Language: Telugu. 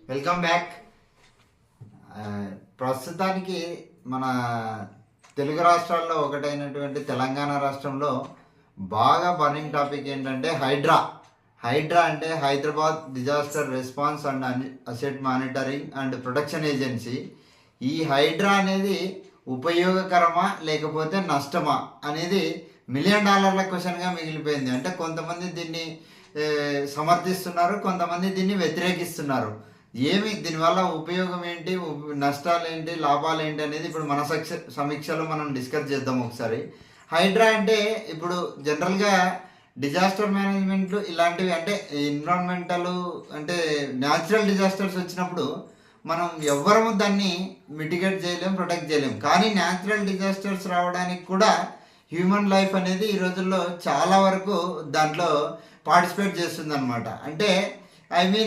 Welcome back. ప్రస్తుతానికి మన తెలుగు రాష్ట్రాల్లో ఒకటైనటువంటి తెలంగాణ రాష్ట్రంలో బాగా బర్నింగ్ టాపిక్ ఏంటంటే హైడ్రా అంటే Hyderabad disaster response and asset monitoring and protection agency. ఈ హైడ్రా అనేది ఉపయోగకరమా లేకపోతే నష్టమా అనేది $1,000,000 క్వశ్చన్గా మిగిలిపోయింది. అంటే కొంతమంది దీన్ని సమర్థిస్తున్నారు, కొంతమంది దీన్ని వ్యతిరేకిస్తున్నారు. దీనివల్ల ఉపయోగం ఏంటి, నష్టాలు ఏంటి, లాభాలు ఏంటి అనేది ఇప్పుడు మన సమీక్షలో మనం డిస్కస్ చేద్దాం ఒకసారి. హైడ్రా అంటే ఇప్పుడు జనరల్గా డిజాస్టర్ మేనేజ్మెంట్ ఇలాంటివి అంటే ఎన్విరాన్మెంటల్ అంటే న్యాచురల్ డిజాస్టర్స్ వచ్చినప్పుడు మనం ఎవ్వరము దాన్ని మిటిగేట్ చేయలేం, ప్రొటెక్ట్ చేయలేం. కానీ న్యాచురల్ డిజాస్టర్స్ రావడానికి కూడా హ్యూమన్ లైఫ్ అనేది ఈ రోజుల్లో చాలా వరకు దాంట్లో పార్టిసిపేట్ చేస్తుంది అనమాట. అంటే అంటే